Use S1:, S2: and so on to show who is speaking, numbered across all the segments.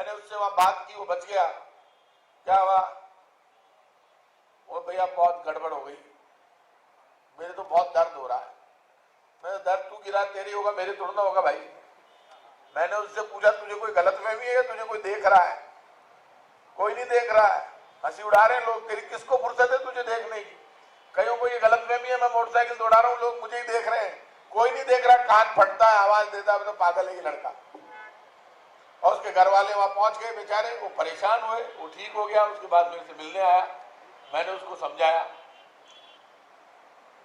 S1: मैंने उससे वहां बात की, वो बच गया। क्या हुआ? वो भैया बहुत गड़बड़ हो गई, मेरे तो बहुत दर्द हो रहा है। मैं दर्द तू गिरा तेरी होगा, मेरे थोड़ा ना होगा भाई। मैंने उससे पूछा तुझे कोई गलतफहमी है, तुझे कोई देख रहा है? कोई नहीं देख रहा है, हंसी उड़ा रहे हैं लोग। तेरी किसको फुर्सत है तुझे देखने की? कईयों को ये गलतफहमी है मैं मोटरसाइकिल दौड़ा रहा हूँ, लोग मुझे ही देख रहे हैं। कोई नहीं देख रहा, कान फटता है, आवाज देता है, तो पागल है ये लड़का। और उसके घर वाले वहां पहुंच गए बेचारे, वो परेशान हुए, वो ठीक हो गया। उसके बाद मेरे से मिलने आया, मैंने उसको समझाया,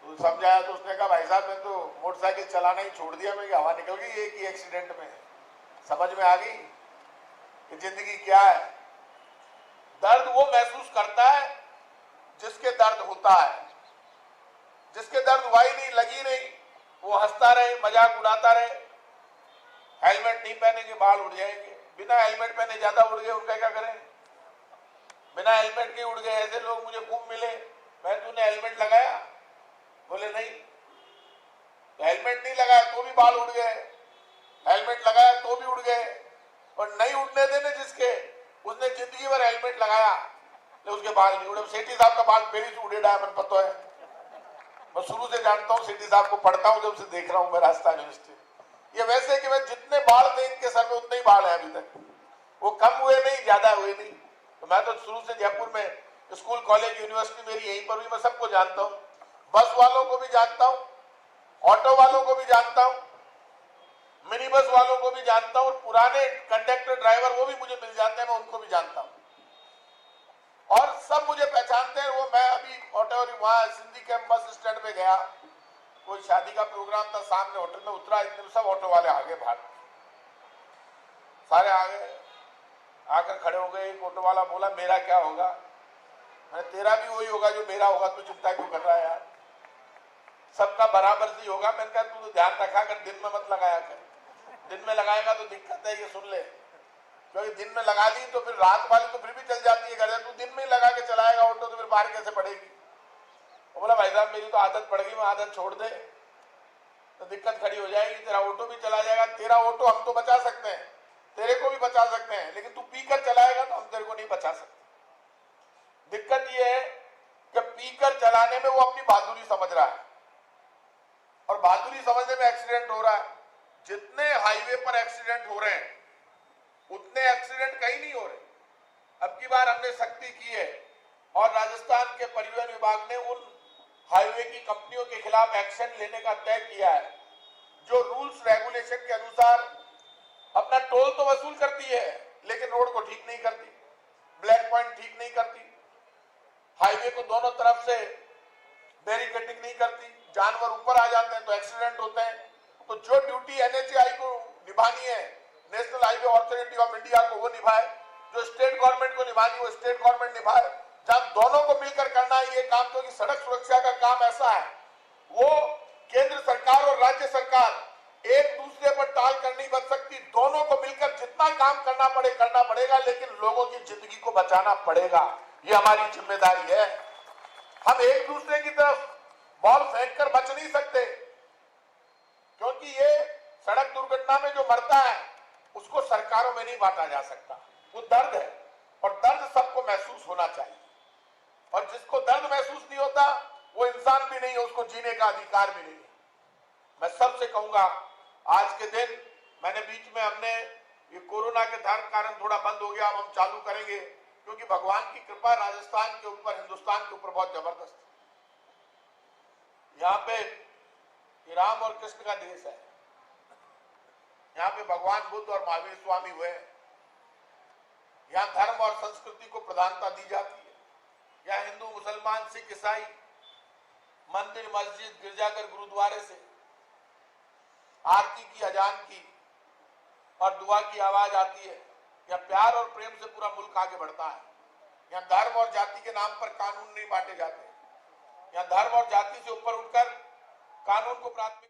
S1: तो उसने कहा भाई साहब मैं तो मोटरसाइकिल चलाना ही छोड़ दिया, मैं हवा निकल गई एक ही एक्सीडेंट में। समझ में आ गई कि जिंदगी क्या है। दर्द वो महसूस करता है जिसके दर्द होता है, जिसके दर्द हुआ ही नहीं, लगी नहीं, वो हंसता रहे, मजाक उड़ाता रहे। हेलमेट नहीं पहनेंगे बाल उड़ जाएंगे, बिना हेलमेट पहने ज्यादा उड़ गए, उनका क्या करें? बिना हेलमेट के उड़ गए, ऐसे लोग मुझे खूब मिले। मैं तूने हेलमेट लगाया? बोले नहीं। तो हेलमेट नहीं लगाया तो भी बाल उड़ गए, हेलमेट लगाया तो भी उड़ गए। और नहीं उड़ने देने जिसके, उसने जिंदगी भर हेलमेट लगाया तो उसके बाल नहीं उड़े। सेठी साहब का बाल पेड़ी से उड़े डायमंड पता है, मैं शुरू से जानता हूँ सेठी साहब को, पढ़ता हूँ जब से देख रहा हूँ मैं राजस्थान यूनिवर्सिटी। ये वैसे कि मैं जितने बाल थे इनके सर में उतने ही बाल है अभी तक, वो कम हुए नहीं, ज्यादा हुए नहीं। तो मैं तो शुरू से जयपुर में स्कूल कॉलेज यूनिवर्सिटी मेरी यहीं पर हुई, मैं सबको जानता हूँ। बस वालों को भी जानता हूँ, ऑटो वालों को भी जानता हूँ, मिनी बस वालों को भी जानता हूँ, और पुराने कंडक्टर ड्राइवर वो भी मुझे मिल जाते हैं, मैं उनको भी जानता हूँ और सब मुझे पहचानते हैं। वो मैं अभी ऑटो वहां सिंधी कैंप बस स्टैंड पे गया, कोई शादी का प्रोग्राम था, सामने होटल में उतरा, इतने सब ऑटो वाले आगे भाग, सारे आगे आकर खड़े हो गए। एक ऑटो वाला बोला मेरा क्या होगा? मैं तेरा भी वही होगा जो मेरा होगा, तू चिंता क्यों कर रहा है यार, सबका बराबर से होगा। मैंने कहा तू तो ध्यान रखा कर, दिन में मत लगाया कर, दिन में लगाएगा तो दिक्कत है, ये सुन ले, क्योंकि दिन में लगा ली तो फिर रात वाली तो फिर भी चल जाती है घर, तू दिन में ही लगा के चलाएगा ऑटो तो फिर बाहर कैसे पड़ेगी? वो बोला भाई साहब मेरी तो आदत पड़ गई, मैं आदत छोड़ दे तो दिक्कत खड़ी हो जाएगी, तेरा ऑटो भी चला जाएगा। तेरा ऑटो हम तो बचा सकते हैं, तेरे को भी बचा सकते हैं, लेकिन तू पीकर चलाएगा तो हम तेरे को नहीं बचा सकते। दिक्कत ये है कि पीकर चलाने में वो अपनी बहादुरी समझ रहा है, और बहादुरी समझने में एक्सीडेंट हो रहा है। जितने हाईवे पर एक्सीडेंट हो रहे हैं उतने एक्सीडेंट कहीं नहीं हो रहे। अब की बार हमने सख्ती की है और राजस्थान के परिवहन विभाग ने उन हाईवे की कंपनियों के खिलाफ एक्शन लेने का तय किया है जो रूल्स रेगुलेशन के अनुसार अपना टोल तो वसूल करती है लेकिन रोड को ठीक नहीं करती, ब्लैक पॉइंट ठीक नहीं करती, हाईवे को दोनों तरफ से बैरिकेडिंग नहीं करती, जानवर ऊपर आ जाते हैं तो एक्सीडेंट होते हैं। तो जो ड्यूटी एनएचएआई को निभानी है, national highway authority of India को, वो निभाए, जो स्टेट गवर्नमेंट को निभानी वो स्टेट गवर्नमेंट निभाए, जहां दोनों को मिलकर करना है ये काम। क्योंकि सड़क सुरक्षा का काम ऐसा है, वो केंद्र सरकार और राज्य सरकार एक दूसरे पर टाल कर नहीं बच सकती, दोनों को मिलकर जितना काम करना पड़ेगा, लेकिन लोगों की जिंदगी को बचाना पड़ेगा, ये हमारी जिम्मेदारी है। हम एक दूसरे की तरफ बॉल फेंक कर बच नहीं सकते, क्योंकि ये सड़क दुर्घटना में जो मरता है उसको सरकारों में नहीं बांटा जा सकता, वो दर्द है और दर्द सबको महसूस होना चाहिए, और जिसको दर्द महसूस नहीं होता वो इंसान भी नहीं है, उसको जीने का अधिकार भी नहीं है। मैं सबसे कहूंगा आज के दिन, मैंने बीच में हमने ये कोरोना के कारण थोड़ा बंद हो गया, अब हम चालू करेंगे क्योंकि भगवान की कृपा राजस्थान के ऊपर, हिंदुस्तान के ऊपर बहुत जबरदस्त है। यहाँ पे राम और कृष्ण का देश है, यहाँ पे भगवान बुद्ध और महावीर स्वामी हुए, यहाँ धर्म और संस्कृति को प्रधानता दी जाती है। यहाँ हिंदू, मुसलमान, सिख, ईसाई मंदिर, मस्जिद, गिरजाघर, गुरुद्वारे से आरती की, अजान की और दुआ की आवाज आती है। यहाँ प्यार और प्रेम से पूरा मुल्क आगे बढ़ता है। यहाँ धर्म और जाति के नाम पर कानून नहीं बांटे जाते, यहाँ धर्म और जाति से ऊपर उठकर कानून को प्राथमिकता।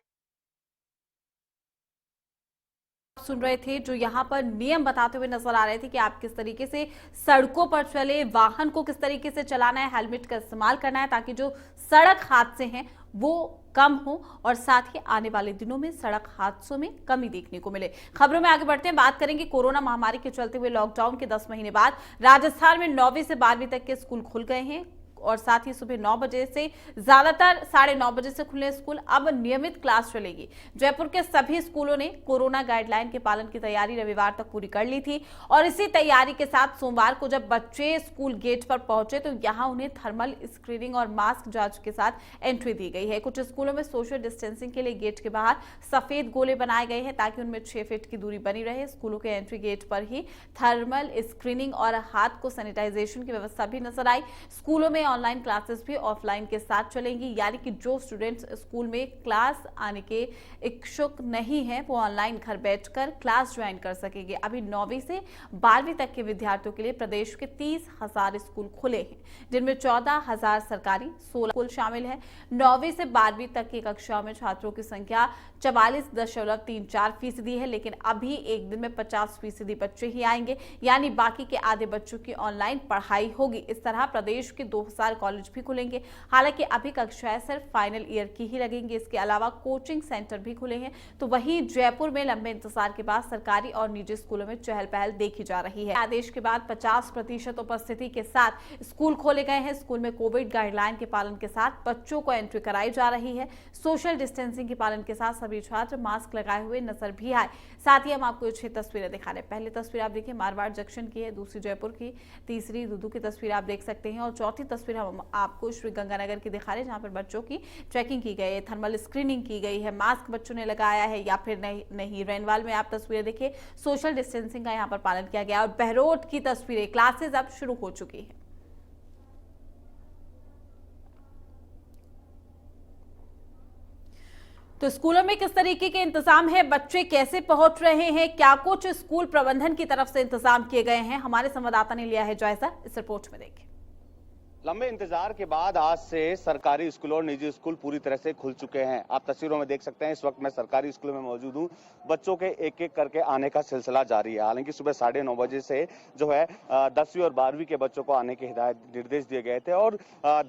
S2: सुन रहे थे जो यहाँ पर नियम बताते हुए नजर आ रहे थे कि आप किस तरीके से सड़कों पर चले, वाहन को किस तरीके से चलाना है, हेलमेट का इस्तेमाल करना है ताकि जो सड़क हादसे हैं वो कम हो और साथ ही आने वाले दिनों में सड़क हादसों में कमी देखने को मिले। खबरों में आगे बढ़ते हैं, बात करेंगे कोरोना महामारी के चलते हुए लॉकडाउन के 10 महीने बाद राजस्थान में 9वीं से 12वीं तक के स्कूल खुल गए हैं और साथ ही सुबह 9 बजे से ज्यादातर 9:30 बजे से खुले स्कूल अब नियमित क्लास चलेगी। जयपुर के सभी स्कूलों ने कोरोना गाइडलाइन के पालन की तैयारी रविवार तक पूरी कर ली थी और इसी तैयारी के साथ सोमवार को जब बच्चे स्कूल गेट पर पहुंचे तो यहां उन्हें थर्मल स्क्रीनिंग और मास्क जांच के साथ एंट्री दी गई है। कुछ स्कूलों में सोशल डिस्टेंसिंग के लिए गेट के बाहर सफेद गोले बनाए गए हैं ताकि उनमें 6 फीट की दूरी बनी रहे। स्कूलों के एंट्री गेट पर ही थर्मल स्क्रीनिंग और हाथ को सैनिटाइजेशन की व्यवस्था भी नजर आई। स्कूलों में ऑनलाइन क्लासेस भी ऑफलाइन के साथ चलेंगी, यानी कि जो स्टूडेंट्स स्कूल में क्लास आने के इच्छुक नहीं है वो ऑनलाइन घर बैठकर क्लास ज्वाइन कर सकेंगे। अभी 9वीं से 12वीं तक के विद्यार्थियों के लिए प्रदेश के 30,000 स्कूल खुले हैं, जिनमें 14,000 सरकारी, 16 स्कूल शामिल है। 9वीं से 12वीं तक की कक्षाओं में छात्रों की संख्या 44.34% है, लेकिन अभी एक दिन में 50% बच्चे ही आएंगे, यानी बाकी के आधे बच्चों की ऑनलाइन पढ़ाई होगी। इस तरह प्रदेश के 2000 कॉलेज भी खुलेंगे। हालांकि अभी कक्षाएं सिर्फ फाइनल ईयर की ही लगेंगी। इसके अलावा कोचिंग सेंटर भी खुले हैं। तो वहीं जयपुर में लंबे इंतजार के बाद सरकारी और निजी स्कूलों में चहल पहल देखी जा रही है। आदेश के बाद 50% उपस्थिति के साथ स्कूल खोले गए हैं। स्कूल में कोविड गाइडलाइन के पालन के साथ बच्चों को एंट्री कराई जा रही है। सोशल डिस्टेंसिंग के पालन के साथ सभी छात्र मास्क लगाए हुए नजर भी आए। साथ ही हम आपको 6 तस्वीरें दिखा रहे हैं। पहली तस्वीर आप देखिए मारवाड़ जंक्शन की है, दूसरी जयपुर की, तीसरी दुदू की तस्वीर आप देख सकते हैं और चौथी तस्वीर हम आपको श्री गंगानगर की दिखा रहे हैं, जहां पर बच्चों की चेकिंग की गई है, थर्मल स्क्रीनिंग की गई है, मास्क बच्चों ने लगाया है या फिर नहीं। रेनवाल में आप तस्वीरें देखिए, सोशल डिस्टेंसिंग का यहां पर पालन किया गया और बहरोड की तस्वीरें, क्लासेस अब शुरू हो चुकी है। तो स्कूलों में किस तरीके के इंतजाम है, बच्चे कैसे पहुंच रहे हैं, क्या कुछ स्कूल प्रबंधन की तरफ से इंतजाम किए गए हैं, हमारे संवाददाता ने लिया है जायजा। इस रिपोर्ट में देखिए।
S3: लंबे इंतजार के बाद आज से सरकारी स्कूल और निजी स्कूल पूरी तरह से खुल चुके हैं। आप तस्वीरों में देख सकते हैं, इस वक्त मैं सरकारी स्कूल में मौजूद हूं। बच्चों के एक एक करके आने का सिलसिला जारी है। हालांकि सुबह 9:30 बजे से जो है 10वीं और 12वीं के बच्चों को आने के निर्देश दिए गए थे और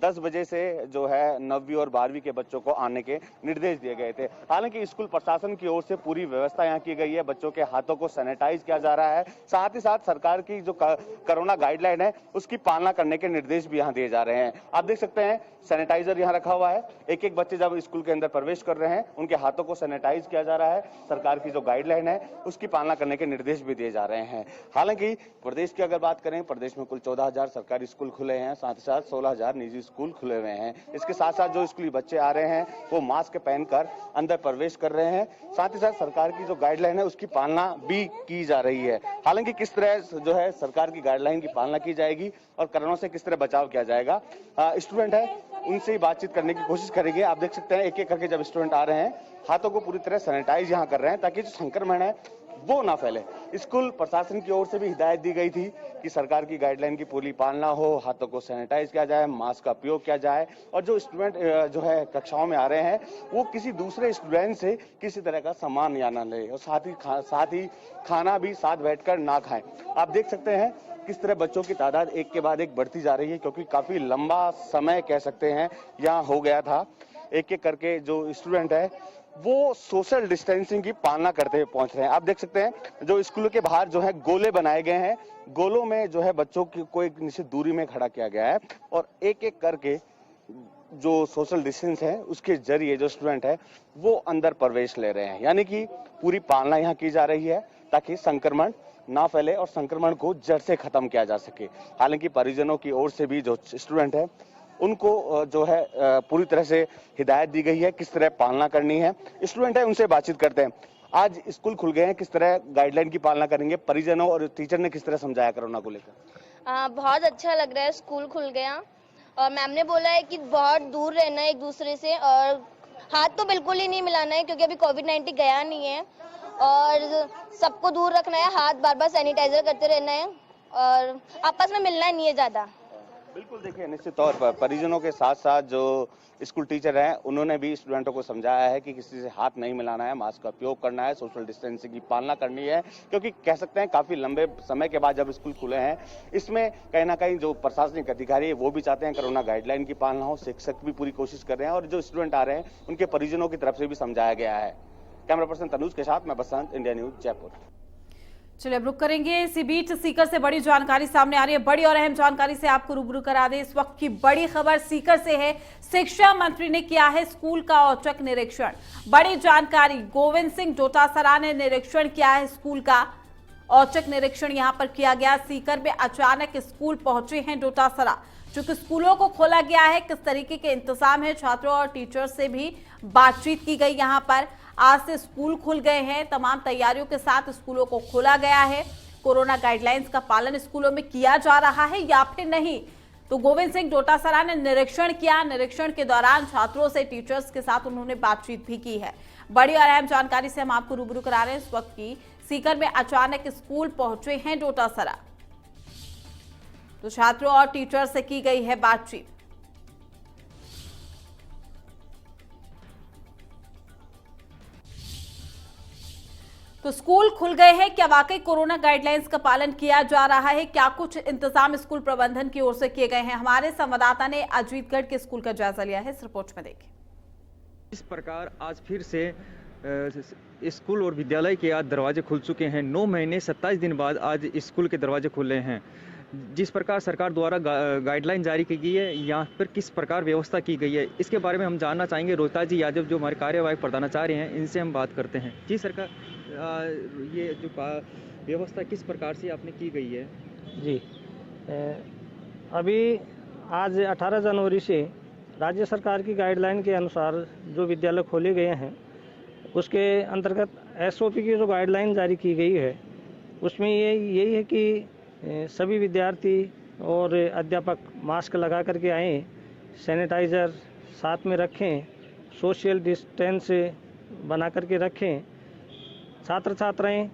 S3: 10 बजे से जो है 9वीं और 12वीं के बच्चों को आने के निर्देश दिए गए थे। हालांकि स्कूल प्रशासन की ओर से पूरी व्यवस्था यहाँ की गई है। बच्चों के हाथों को सैनिटाइज किया जा रहा है। साथ ही साथ सरकार की जो कोरोना गाइडलाइन है उसकी पालना करने के निर्देश भी यहाँ दिए जा रहे हैं। आप देख सकते हैं सैनिटाइजर यहाँ रखा हुआ है। एक एक बच्चे जब स्कूल के अंदर प्रवेश कर रहे हैं उनके हाथों को सैनिटाइज किया जा रहा है। सरकार की जो गाइडलाइन है उसकी पालना करने के निर्देश भी दिए जा रहे हैं। हालांकि प्रदेश की अगर बात करें, प्रदेश में कुल 14,000 सरकारी स्कूल खुले हैं, साथ ही साथ 16,000 निजी स्कूल खुले हुए हैं। इसके साथ साथ जो स्कूली बच्चे आ रहे हैं वो मास्क पहनकर अंदर प्रवेश कर रहे हैं। साथ ही साथ सरकार की जो गाइडलाइन है उसकी पालना भी की जा रही है। हालांकि किस तरह जो है सरकार की गाइडलाइन की पालना की जाएगी और कोरोना से किस तरह बचाव किया जाएगा, स्टूडेंट है उनसे ही बातचीत करने की कोशिश करेंगे। आप देख सकते हैं एक एक करके जब स्टूडेंट आ रहे हैं हाथों को पूरी तरह सैनिटाइज यहाँ कर रहे हैं ताकि जो संक्रमण है वो ना फैले। स्कूल प्रशासन की ओर से भी हिदायत दी गई थी कि सरकार की गाइडलाइन की पूरी पालना हो, हाथों को सैनिटाइज किया जाए, मास्क का उपयोग किया जाए और जो स्टूडेंट जो है कक्षाओं में आ रहे हैं वो किसी दूसरे स्टूडेंट से किसी तरह का सामान या ना ले और साथ ही खाना भी साथ बैठकर ना खाएं। आप देख सकते हैं किस तरह बच्चों की तादाद एक के बाद एक बढ़ती जा रही है, क्योंकि काफी लंबा समय कह सकते हैं यहाँ हो गया था। एक एक करके जो स्टूडेंट है वो सोशल डिस्टेंसिंग की पालना करते हुए पहुंच रहे हैं। आप देख सकते हैं जो स्कूल के बाहर जो है गोले बनाए गए हैं, गोलों में जो है बच्चों को एक निश्चित दूरी में खड़ा किया गया है और एक एक करके जो सोशल डिस्टेंस है उसके जरिए जो स्टूडेंट है वो अंदर प्रवेश ले रहे हैं। यानी कि पूरी पालना यहाँ की जा रही है ताकि संक्रमण ना फैले और संक्रमण को जड़ से खत्म किया जा सके। हालांकि परिजनों की ओर से भी जो स्टूडेंट है उनको जो है पूरी तरह से हिदायत दी गई है किस तरह पालना करनी है। स्टूडेंट है उनसे बातचीत करते हैं। आज स्कूल खुल गए हैं, किस तरह गाइडलाइन की पालना करेंगे, परिजनों और टीचर ने किस तरह समझाया कोरोना को लेकर?
S4: बहुत अच्छा लग रहा है, स्कूल खुल गया और मैम ने बोला है कि बहुत दूर रहना है एक दूसरे से और हाथ तो बिल्कुल ही नहीं मिलाना है क्योंकि अभी कोविड-19 गया नहीं है और सबको दूर रखना है, हाथ बार बार सैनिटाइजर करते रहना है और आपस में मिलना नहीं है ज्यादा।
S3: बिल्कुल, देखिए निश्चित तौर पर परिजनों के साथ साथ जो स्कूल टीचर हैं उन्होंने भी स्टूडेंटों को समझाया है कि किसी से हाथ नहीं मिलाना है, मास्क का उपयोग करना है, सोशल डिस्टेंसिंग की पालना करनी है, क्योंकि कह सकते हैं काफी लंबे समय के बाद जब स्कूल खुले हैं, इसमें कहीं ना कहीं जो प्रशासनिक अधिकारी है वो भी चाहते हैं कोरोना गाइडलाइन की पालना हो, शिक्षक भी पूरी कोशिश कर रहे हैं और जो स्टूडेंट आ रहे हैं उनके परिजनों की तरफ से भी समझाया गया है। कैमरा पर्सन तनुज के साथ मैं बसंत, इंडिया न्यूज, जयपुर।
S2: चलिए अब रुक करेंगे। इसी बीच सीकर से बड़ी जानकारी सामने आ रही है। बड़ी और अहम जानकारी से आपको रूबरू करा दें। इस वक्त की बड़ी खबर सीकर से है। शिक्षा मंत्री ने किया है स्कूल का औचक निरीक्षण। बड़ी जानकारी, गोविंद सिंह डोटासरा ने निरीक्षण किया है स्कूल का। औचक निरीक्षण यहां पर किया गया। सीकर में अचानक स्कूल पहुंचे हैं डोटासरा। चूंकि स्कूलों को खोला गया है, किस तरीके के इंतजाम है, छात्रों और टीचर्स से भी बातचीत की गई। यहां पर आज से स्कूल खुल गए हैं। तमाम तैयारियों के साथ स्कूलों को खोला गया है। कोरोना गाइडलाइंस का पालन स्कूलों में किया जा रहा है या फिर नहीं, तो गोविंद सिंह डोटासरा ने निरीक्षण किया। निरीक्षण के दौरान छात्रों से, टीचर्स के साथ उन्होंने बातचीत भी की है। बड़ी और अहम जानकारी से हम आपको रूबरू करा रहे हैं। इस वक्त की सीकर में अचानक स्कूल पहुंचे हैं डोटासरा, तो छात्रों और टीचर से की गई है बातचीत। तो स्कूल खुल गए हैं, क्या वाकई कोरोना गाइडलाइंस का पालन किया जा रहा है? क्या कुछ इंतजाम स्कूल प्रबंधन की ओर से किए गए हैं? हमारे संवाददाता ने अजीतगढ़ के स्कूल का जायजा लिया है। इस रिपोर्ट में देखिए।
S5: इस प्रकार आज फिर से स्कूल और विद्यालय के आज दरवाजे खुल चुके हैं। 9 महीने 27 दिन बाद आज स्कूल के दरवाजे खुले हैं। जिस प्रकार सरकार द्वारा गाइडलाइन जारी की गई है, यहाँ पर किस प्रकार व्यवस्था की गई है, इसके बारे में हम जानना चाहेंगे। रोहिता जी यादव जो हमारे कार्यवाहक प्रधानाचार्य हैं, इनसे हम बात करते हैं। जी सरकार, ये जो व्यवस्था किस प्रकार से आपने की गई है?
S6: जी, अभी आज 18 जनवरी से राज्य सरकार की गाइडलाइन के अनुसार जो विद्यालय खोले गए हैं, उसके अंतर्गत एसओपी की जो गाइडलाइन जारी की गई है, उसमें यही है कि सभी विद्यार्थी और अध्यापक मास्क लगा करके आएँ, सैनिटाइज़र साथ में रखें, सोशल डिस्टेंस बना करके रखें, छात्र छात्राएं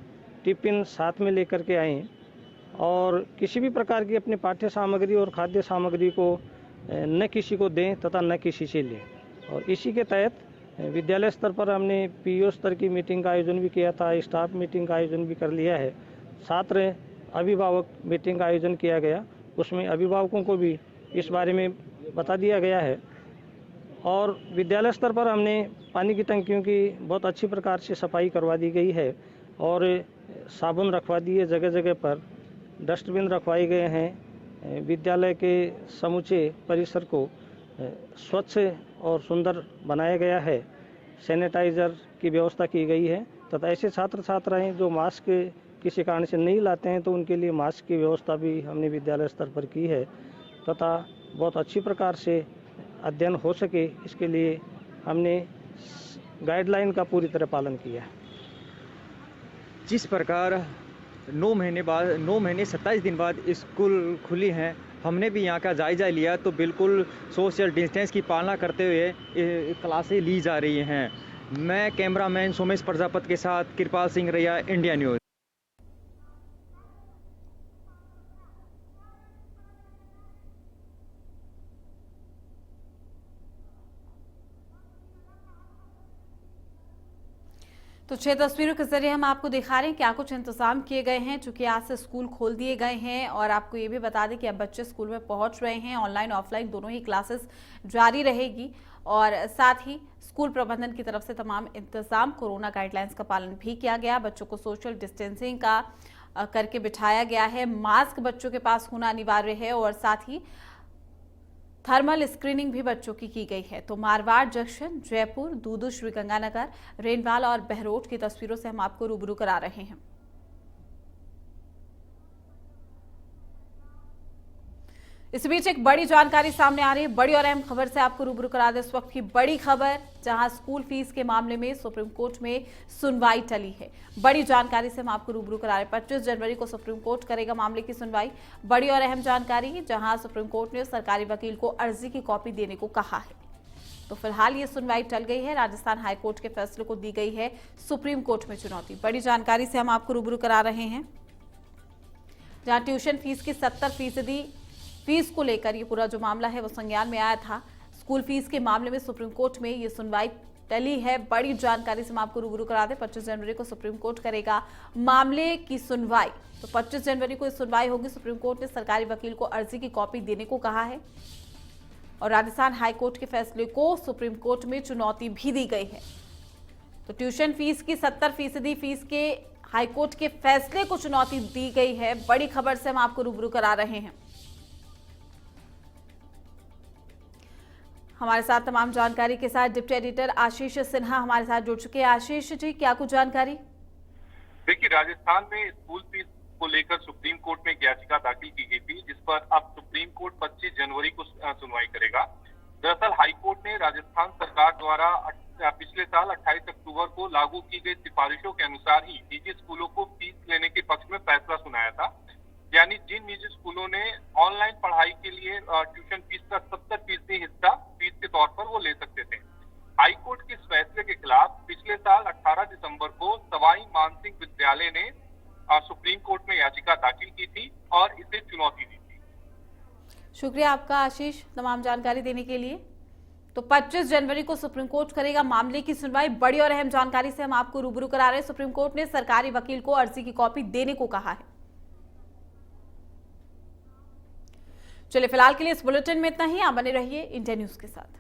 S6: टिफिन साथ में लेकर के आएँ और किसी भी प्रकार की अपनी पाठ्य सामग्री और खाद्य सामग्री को न किसी को दें तथा न किसी से लें। और इसी के तहत विद्यालय स्तर पर हमने पीओ स्तर की मीटिंग का आयोजन भी किया था, स्टाफ मीटिंग का आयोजन भी कर लिया है, छात्र अभिभावक मीटिंग का आयोजन किया गया, उसमें अभिभावकों को भी इस बारे में बता दिया गया है। और विद्यालय स्तर पर हमने पानी की टंकियों की बहुत अच्छी प्रकार से सफाई करवा दी गई है और साबुन रखवा दिए, जगह जगह पर डस्टबिन रखवाए गए हैं। विद्यालय के समूचे परिसर को स्वच्छ और सुंदर बनाया गया है। सैनिटाइज़र की व्यवस्था की गई है तथा ऐसे छात्र छात्राएं जो मास्क किसी कारण से नहीं लाते हैं तो उनके लिए मास्क की व्यवस्था भी हमने विद्यालय स्तर पर की है तथा बहुत अच्छी प्रकार से अध्ययन हो सके इसके लिए हमने गाइडलाइन का पूरी तरह पालन किया है।
S5: जिस प्रकार 9 महीने 27 दिन बाद स्कूल खुली हैं, हमने भी यहाँ का जायजा लिया तो बिल्कुल सोशल डिस्टेंस की पालना करते हुए क्लासें ली जा रही हैं। मैं कैमरामैन सोमेश प्रजापति के साथ कृपाल सिंह रैया, इंडिया न्यूज।
S2: तो 6 तस्वीरों के जरिए हम आपको दिखा रहे हैं क्या कुछ इंतजाम किए गए हैं। चूंकि आज से स्कूल खोल दिए गए हैं और आपको ये भी बता दें कि अब बच्चे स्कूल में पहुंच रहे हैं। ऑनलाइन ऑफलाइन दोनों ही क्लासेस जारी रहेगी और साथ ही स्कूल प्रबंधन की तरफ से तमाम इंतजाम, कोरोना गाइडलाइंस का पालन भी किया गया। बच्चों को सोशल डिस्टेंसिंग का करके बिठाया गया है। मास्क बच्चों के पास होना अनिवार्य है और साथ ही थर्मल स्क्रीनिंग भी बच्चों की गई है। तो मारवाड़ जंक्शन, जयपुर, दूदू, श्रीगंगानगर, रेनवाल और बहरोट की तस्वीरों से हम आपको रूबरू करा रहे हैं। इस बीच एक बड़ी जानकारी सामने आ रही है। बड़ी और अहम खबर से आपको रूबरू करा दें। इस वक्त की बड़ी खबर, जहां स्कूल फीस के मामले में सुप्रीम कोर्ट में सुनवाई टली है। बड़ी जानकारी से हम आपको रूबरू करा रहे हैं। 25 जनवरी को सुप्रीम कोर्ट करेगा मामले की सुनवाई। बड़ी और अहम जानकारी, जहां सुप्रीम कोर्ट ने सरकारी वकील को अर्जी की कॉपी देने को कहा है। तो फिलहाल ये सुनवाई टल गई है। राजस्थान हाईकोर्ट के फैसले को दी गई है सुप्रीम कोर्ट में चुनौती। बड़ी जानकारी से हम आपको रूबरू करा रहे हैं, जहां ट्यूशन फीस की 70% फीस को लेकर ये पूरा जो मामला है वो संज्ञान में आया था। स्कूल फीस के मामले में सुप्रीम कोर्ट में ये सुनवाई टली है। बड़ी जानकारी से हम आपको रूबरू करा दें। 25 जनवरी को सुप्रीम कोर्ट करेगा मामले की सुनवाई। तो 25 जनवरी को इस सुनवाई होगी। सुप्रीम कोर्ट ने सरकारी वकील को अर्जी की कॉपी देने को कहा है और राजस्थान हाईकोर्ट के फैसले को सुप्रीम कोर्ट में चुनौती भी दी गई है। तो ट्यूशन फीस की 70% फीस के हाईकोर्ट के फैसले को चुनौती दी गई है। बड़ी खबर से हम आपको रूबरू करा रहे हैं। हमारे साथ तमाम जानकारी के साथ डिप्टी एडिटर आशीष सिन्हा हमारे साथ जुड़ चुके हैं। आशीष जी, क्या कुछ जानकारी?
S7: देखिए, राजस्थान में स्कूल फीस को लेकर सुप्रीम कोर्ट में एक याचिका दाखिल की गई थी, जिस पर अब सुप्रीम कोर्ट 25 जनवरी को सुनवाई करेगा। दरअसल हाईकोर्ट ने राजस्थान सरकार द्वारा पिछले साल 28 अक्टूबर को लागू की गई सिफारिशों के अनुसार ही निजी स्कूलों को फीस लेने के पक्ष में फैसला सुनाया था। यानी जिन निजी स्कूलों ने ऑनलाइन पढ़ाई के लिए ट्यूशन फीस का 70% हिस्सा फीस के तौर पर वो ले सकते थे। हाईकोर्ट के इस फैसले के खिलाफ पिछले साल 18 दिसंबर को सवाई मानसिंह विद्यालय ने सुप्रीम कोर्ट में याचिका दाखिल की थी और इसे चुनौती दी थी।
S2: शुक्रिया आपका आशीष तमाम जानकारी देने के लिए। तो 25 जनवरी को सुप्रीम कोर्ट करेगा मामले की सुनवाई। बड़ी और अहम जानकारी से हम आपको रूबरू करा रहे हैं। सुप्रीम कोर्ट ने सरकारी वकील को अर्जी की कॉपी देने को कहा है। चलिए फिलहाल के लिए इस बुलेटिन में इतना ही। आप बने रहिए इंडिया न्यूज के साथ।